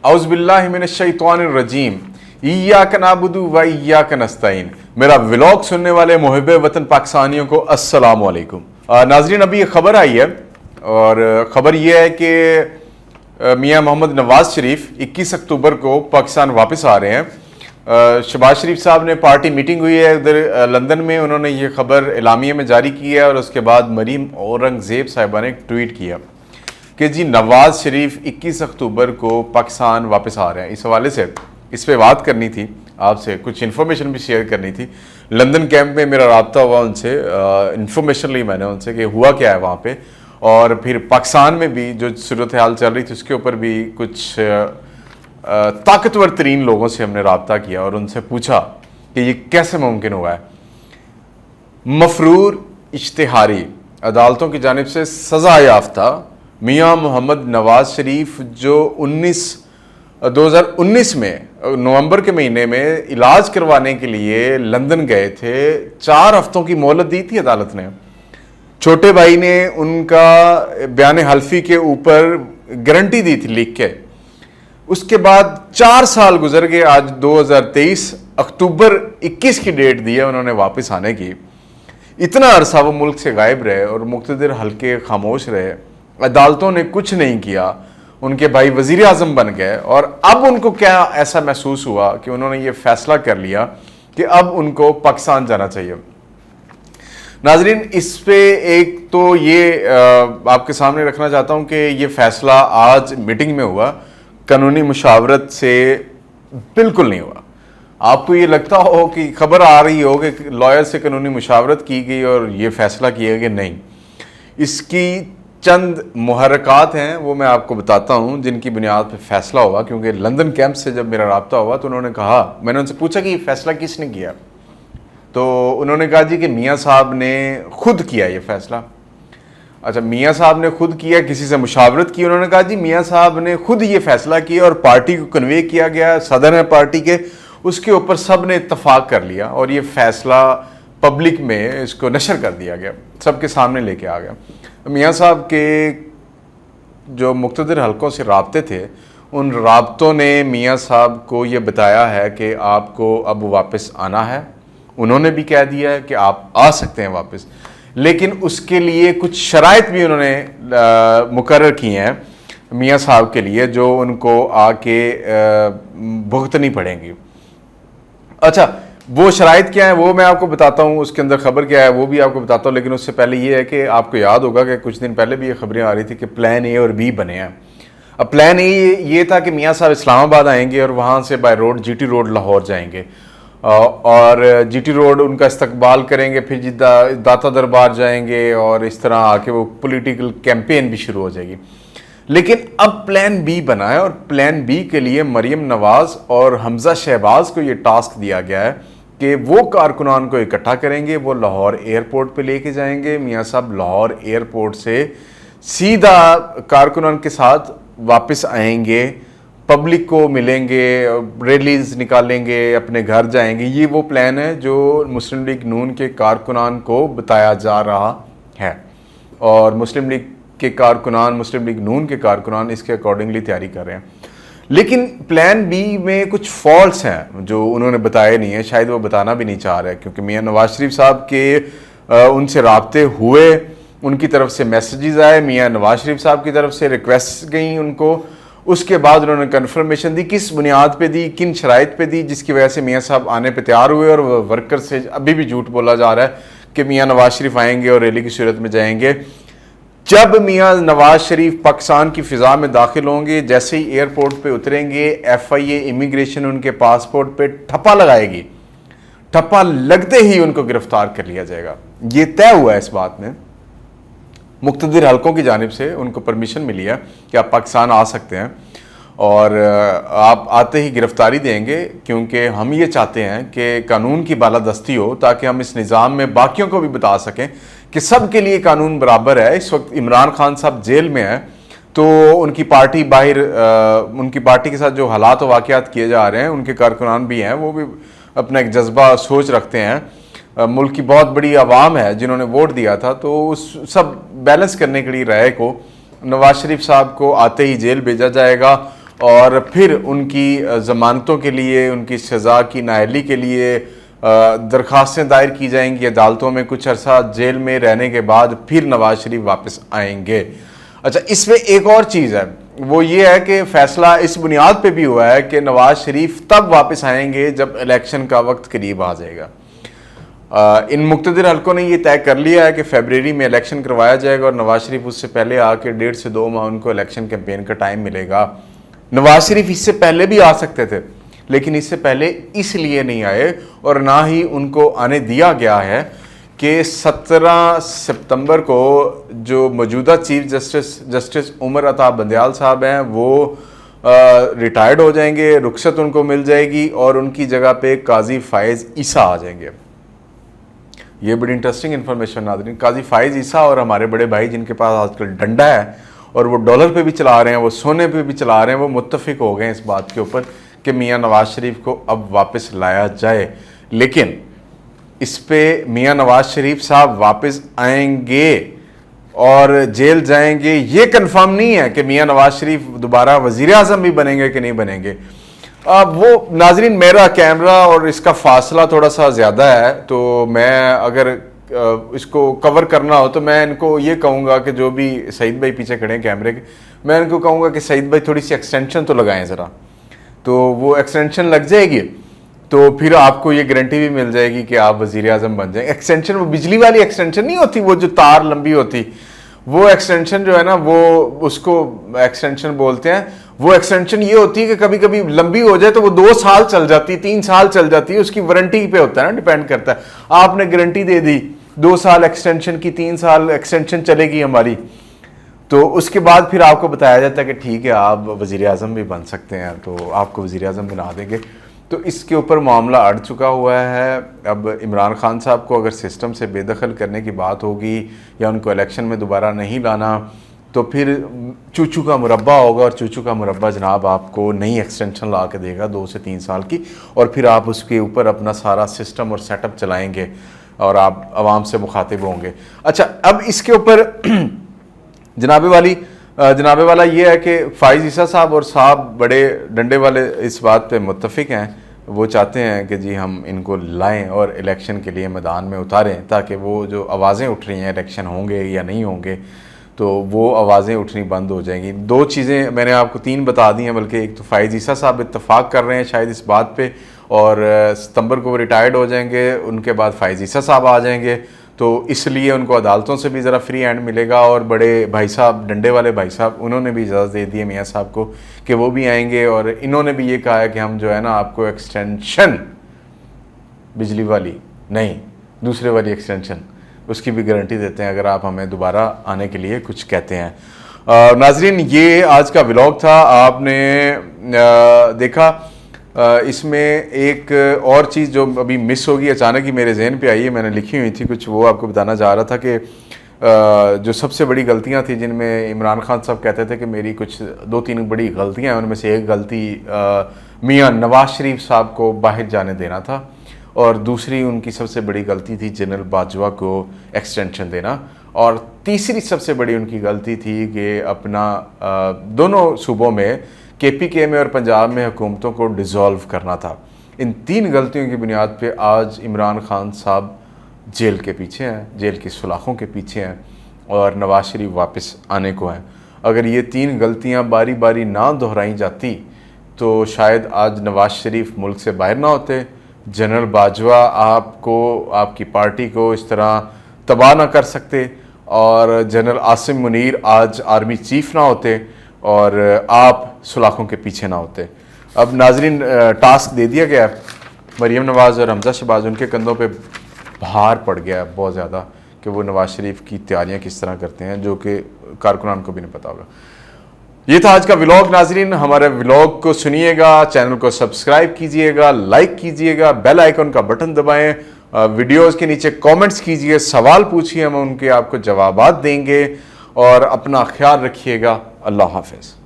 औज़ बिल्लाहि मिनश्शैतानिर रजीम, इय्याक नअबुदु व इय्याक नस्तईन। मेरा व्लॉग सुनने वाले मुहिब्बे वतन पाकिस्तानियों को अस्सलाम वालेकुम। नाज़रीन, अभी ये खबर आई है और ख़बर ये है कि मियां मोहम्मद नवाज शरीफ 21 अक्टूबर को पाकिस्तान वापस आ रहे हैं। शहबाज शरीफ साहब ने पार्टी मीटिंग हुई है उधर लंदन में, उन्होंने ये खबर एलामिया में जारी की है और उसके बाद मरीम औरंगज़ेब साहिबा ने एक ट्वीट किया कि जी नवाज शरीफ 21 अक्टूबर को पाकिस्तान वापस आ रहे हैं। इस हवाले से इस पे बात करनी थी, आपसे कुछ इन्फॉर्मेशन भी शेयर करनी थी। लंदन कैंप में मेरा रब्ता हुआ उनसे, इन्फॉर्मेशन ली मैंने उनसे कि हुआ क्या है वहाँ पे, और फिर पाकिस्तान में भी जो सूरत हाल चल रही थी उसके ऊपर भी कुछ ताकतवर तरीन लोगों से हमने रब्ता किया और उनसे पूछा कि ये कैसे मुमकिन हुआ है। मफरूर इश्तिहारी अदालतों की जानिब से सज़ा याफ्ता मियां मोहम्मद नवाज शरीफ जो 2019 में नवंबर के महीने में इलाज करवाने के लिए लंदन गए थे, 4 हफ्तों की मोहलत दी थी अदालत ने। छोटे भाई ने उनका बयान हल्फी के ऊपर गारंटी दी थी लिख के। उसके बाद 4 साल गुजर गए, आज 2023 अक्टूबर 21 की डेट दी है उन्होंने वापस आने की। इतना अरसा वो मुल्क से गायब रहे और मुक़्तदिर हल्के खामोश रहे, अदालतों ने कुछ नहीं किया। उनके भाई वज़ीर आज़म बन गए और अब उनको क्या ऐसा महसूस हुआ कि उन्होंने ये फ़ैसला कर लिया कि अब उनको पाकिस्तान जाना चाहिए। नाजरीन, इस पे एक तो ये आपके सामने रखना चाहता हूँ कि ये फ़ैसला आज मीटिंग में हुआ, कानूनी मुशावरत से बिल्कुल नहीं हुआ। आपको ये लगता हो कि खबर आ रही हो कि लॉयर से कानूनी मुशावरत की गई और ये फ़ैसला किया गया, नहीं। इसकी चंद मुहर्रकात हैं, वो मैं आपको बताता हूँ जिनकी बुनियाद पर फ़ैसला हुआ। क्योंकि लंदन कैंप से जब मेरा रब्ता हुआ तो उन्होंने कहा, मैंने उनसे पूछा कि ये फ़ैसला किसने किया, तो उन्होंने कहा जी कि मियाँ साहब ने खुद किया ये फ़ैसला। अच्छा, मियाँ साहब ने खुद किया, किसी से मुशावरत की? उन्होंने कहा जी मियाँ साहब ने खुद ये फ़ैसला किया और पार्टी को कन्वे किया गया, सदर है पार्टी के, उसके ऊपर सब ने इत्तफाक कर लिया और ये फ़ैसला पब्लिक में इसको नशर कर दिया गया, सबके सामने लेके आ गया। मियाँ साहब के जो मुक़्तदिर हलकों से राब्ते थे, उन राब्तों ने मियाँ साहब को ये बताया है कि आपको अब वापस आना है। उन्होंने भी कह दिया है कि आप आ सकते हैं वापस, लेकिन उसके लिए कुछ शराइत भी उन्होंने मुकर्रर की हैं मियाँ साहब के लिए, जो उनको आके भुगतनी पड़ेंगी। अच्छा, वो शराइत क्या है वो मैं आपको बताता हूँ, उसके अंदर खबर क्या है वो भी आपको बताता हूँ। लेकिन उससे पहले ये है कि आपको याद होगा कि कुछ दिन पहले भी ये खबरें आ रही थी कि प्लान ए और बी बने हैं। अब प्लान ए ये था कि मियाँ साहब इस्लामाबाद आएंगे और वहाँ से by road GT road Lahore जाएंगे और जीटी रोड उनका इस्तकबाल करेंगे, फिर दाता दरबार जाएंगे और इस तरह आके वो पॉलिटिकल कैंपेन भी शुरू हो जाएगी। लेकिन अब प्लान बी बना है और प्लान बी के लिए मरीम नवाज और हमजा शहबाज को ये टास्क दिया गया है कि वो कारकुनान को इकट्ठा करेंगे, वो लाहौर एयरपोर्ट पे लेके जाएंगे। मियाँ साहब लाहौर एयरपोर्ट से सीधा कारकुनान के साथ वापस आएंगे, पब्लिक को मिलेंगे, रैलीज निकालेंगे, अपने घर जाएंगे। ये वो प्लान है जो मुस्लिम लीग नून के कारकुनान को बताया जा रहा है और मुस्लिम लीग के कारकुनान, मुस्लिम लीग नून के कारकुनान इसके अकॉर्डिंगली तैयारी कर रहे हैं। लेकिन प्लान बी में कुछ फॉल्ट्स हैं जो उन्होंने बताए नहीं है, शायद वो बताना भी नहीं चाह रहे, क्योंकि मियाँ नवाज शरीफ साहब के उनसे राब्ते हुए, उनकी तरफ से मैसेजेस आए, मियाँ नवाज शरीफ साहब की तरफ से रिक्वेस्ट गई उनको, उसके बाद उन्होंने कन्फर्मेशन दी। किस बुनियाद पे दी, किन शराइत पे दी, जिसकी वजह से मियाँ साहब आने पे तैयार हुए और वर्कर से अभी भी झूठ बोला जा रहा है कि मियाँ नवाज शरीफ आएंगे और रैली की सूरत में जाएंगे। जब मियाँ नवाज शरीफ पाकिस्तान की फ़िज़ा में दाखिल होंगे, जैसे ही एयरपोर्ट पे उतरेंगे, FIA इमिग्रेशन उनके पासपोर्ट पे ठप्पा लगाएगी, ठप्पा लगते ही उनको गिरफ्तार कर लिया जाएगा। ये तय हुआ है इस बात में, मुक़्तदिर हलकों की जानिब से उनको परमिशन मिली है कि आप पाकिस्तान आ सकते हैं और आप आते ही गिरफ्तारी देंगे, क्योंकि हम ये चाहते हैं कि कानून की बालादस्ती हो ताकि हम इस निज़ाम में बाकियों को भी बता सकें कि सब के लिए कानून बराबर है। इस वक्त इमरान खान साहब जेल में हैं, तो उनकी पार्टी बाहर, उनकी पार्टी के साथ जो हालात व वाक़यात किए जा रहे हैं, उनके कारकुनान भी हैं, वो भी अपना एक जज्बा सोच रखते हैं। मुल्क की बहुत बड़ी आवाम है जिन्होंने वोट दिया था, तो उस सब बैलेंस करने के लिए राय को नवाज शरीफ साहब को आते ही जेल भेजा जाएगा اور پھر ان کی ضمانتوں کے لیے، ان کی سزا کی نااہلی کے لیے درخواستیں دائر کی جائیں گی عدالتوں میں، کچھ عرصہ جیل میں رہنے کے بعد پھر نواز شریف واپس آئیں گے۔ اچھا، اس میں ایک اور چیز ہے، وہ یہ ہے کہ فیصلہ اس بنیاد پہ بھی ہوا ہے کہ نواز شریف تب واپس آئیں گے جب الیکشن کا وقت قریب آ جائے گا۔ ان مقتدر حلقوں نے یہ طے کر لیا ہے کہ فیبروری میں الیکشن کروایا جائے گا، اور نواز شریف اس سے پہلے آ کے 1.5 سے 2 ماہ ان کو الیکشن کیمپین کا ٹائم ملے گا۔ نواز شریف اس سے پہلے بھی آ سکتے تھے، لیکن اس سے پہلے اس لیے نہیں آئے، اور نہ ہی ان کو آنے دیا گیا ہے کہ 17 ستمبر کو جو موجودہ چیف جسٹس عمر عطا بندیال صاحب ہیں وہ ریٹائرڈ ہو جائیں گے، رخصت ان کو مل جائے گی، اور ان کی جگہ پہ قاضی فائز عیسیٰ آ جائیں گے۔ یہ بڑی انٹرسٹنگ انفارمیشن ناظرین، قاضی فائز عیسیٰ اور ہمارے بڑے بھائی جن کے پاس آج کل ڈنڈا ہے اور وہ ڈالر پہ بھی چلا رہے ہیں، وہ سونے پہ بھی چلا رہے ہیں، وہ متفق ہو گئے ہیں اس بات کے اوپر کہ میاں نواز شریف کو اب واپس لایا جائے۔ لیکن اس پہ میاں نواز شریف صاحب واپس آئیں گے اور جیل جائیں گے یہ کنفرم نہیں ہے کہ میاں نواز شریف دوبارہ وزیر اعظم بھی بنیں گے کہ نہیں بنیں گے۔ وہ ناظرین، میرا کیمرہ اور اس کا فاصلہ تھوڑا سا زیادہ ہے، تو میں اگر اس کو کور کرنا ہو تو میں ان کو یہ کہوں گا کہ جو بھی سعید بھائی پیچھے کھڑے ہیں کیمرے کے، میں ان کو کہوں گا کہ سعید بھائی تھوڑی سی ایکسٹینشن تو لگائیں ذرا، تو وہ ایکسٹینشن لگ جائے گی تو پھر آپ کو یہ گارنٹی بھی مل جائے گی کہ آپ وزیر اعظم بن جائیں۔ ایکسٹینشن وہ بجلی والی ایکسٹینشن نہیں ہوتی، وہ جو تار لمبی ہوتی، وہ ایکسٹینشن جو ہے نا، وہ اس کو ایکسٹینشن بولتے ہیں۔ وہ ایکسٹینشن یہ ہوتی ہے کہ کبھی کبھی لمبی ہو جائے تو وہ 2 سال چل جاتی، 3 سال چل جاتی ہے، اس کی وارنٹی پہ ہوتا ہے نا، ڈیپینڈ کرتا ہے۔ آپ نے گارنٹی دے دی 2 سال ایکسٹینشن کی، 3 سال ایکسٹینشن چلے گی ہماری، تو اس کے بعد پھر آپ کو بتایا جاتا ہے کہ ٹھیک ہے آپ وزیر اعظم بھی بن سکتے ہیں، تو آپ کو وزیر اعظم بنا دیں گے۔ تو اس کے اوپر معاملہ اڑ چکا ہوا ہے۔ اب عمران خان صاحب کو اگر سسٹم سے بے دخل کرنے کی بات ہوگی یا ان کو الیکشن میں دوبارہ نہیں لانا، تو پھر چوچو کا مربع ہوگا، اور چوچو کا مربع جناب آپ کو نئی ایکسٹینشن لا کے دے گا 2 سے 3 سال کی، اور پھر آپ اس کے اوپر اپنا سارا سسٹم اور سیٹ اپ چلائیں گے اور آپ عوام سے مخاطب ہوں گے۔ اچھا، اب اس کے اوپر جناب والا یہ ہے کہ فائز عیسیٰ صاحب اور صاحب بڑے ڈنڈے والے اس بات پہ متفق ہیں، وہ چاہتے ہیں کہ جی ہم ان کو لائیں اور الیکشن کے لیے میدان میں اتاریں، تاکہ وہ جو آوازیں اٹھ رہی ہیں الیکشن ہوں گے یا نہیں ہوں گے تو وہ آوازیں اٹھنی بند ہو جائیں گی۔ 2 چیزیں میں نے آپ کو 3 بتا دی ہیں، بلکہ ایک تو فائز عیسیٰ صاحب اتفاق کر رہے ہیں شاید اس بات پہ، اور ستمبر کو وہ ریٹائرڈ ہو جائیں گے، ان کے بعد فائز عیسیٰ صاحب آ جائیں گے، تو اس لیے ان کو عدالتوں سے بھی ذرا فری ہینڈ ملے گا، اور بڑے بھائی صاحب ڈنڈے والے بھائی صاحب انہوں نے بھی اجازت دے دی ہے میاں صاحب کو کہ وہ بھی آئیں گے، اور انہوں نے بھی یہ کہا ہے کہ ہم جو ہے نا آپ کو ایکسٹینشن بجلی والی نہیں، دوسرے والی ایکسٹینشن اس کی بھی گارنٹی دیتے ہیں اگر آپ ہمیں دوبارہ آنے کے لیے کچھ کہتے ہیں۔ ناظرین، یہ آج کا ولاگ تھا، آپ نے دیکھا اس میں ایک اور چیز جو ابھی مس ہوگی، اچانک ہی میرے ذہن پہ آئی ہے، میں نے لکھی ہوئی تھی کچھ، وہ آپ کو بتانا چاہ رہا تھا کہ جو سب سے بڑی غلطیاں تھیں جن میں عمران خان صاحب کہتے تھے کہ میری کچھ 2-3 بڑی غلطیاں ہیں، ان میں سے ایک غلطی میاں نواز شریف صاحب کو باہر جانے دینا تھا، اور دوسری ان کی سب سے بڑی غلطی تھی جنرل باجوہ کو ایکسٹینشن دینا، اور تیسری سب سے بڑی ان کی غلطی تھی کہ اپنا دونوں صوبوں میں KPK میں اور پنجاب میں حکومتوں کو ڈیزالو کرنا تھا۔ ان 3 غلطیوں کی بنیاد پہ آج عمران خان صاحب جیل کے پیچھے ہیں، جیل کی سلاخوں کے پیچھے ہیں، اور نواز شریف واپس آنے کو ہیں۔ اگر یہ 3 غلطیاں باری باری نہ دہرائی جاتی تو شاید آج نواز شریف ملک سے باہر نہ ہوتے، جنرل باجوہ آپ کو، آپ کی پارٹی کو اس طرح تباہ نہ کر سکتے، اور جنرل عاصم منیر آج آرمی چیف نہ ہوتے، اور آپ سلاخوں کے پیچھے نہ ہوتے۔ اب ناظرین، ٹاسک دے دیا گیا ہے، مریم نواز اور حمزہ شہباز ان کے کندھوں پہ بھار پڑ گیا ہے بہت زیادہ کہ وہ نواز شریف کی تیاریاں کس طرح کرتے ہیں، جو کہ کارکنان کو بھی نہیں پتا ہوگا۔ یہ تھا آج کا ولاگ ناظرین، ہمارے ولاگ کو سنیے گا، چینل کو سبسکرائب کیجئے گا، لائک کیجئے گا، بیل آئیکن کا بٹن دبائیں، ویڈیوز کے نیچے کومنٹس کیجئے، سوال پوچھئے، ہم ان کے آپ کو جوابات دیں گے، اور اپنا خیال رکھیے گا۔ اللہ حافظ۔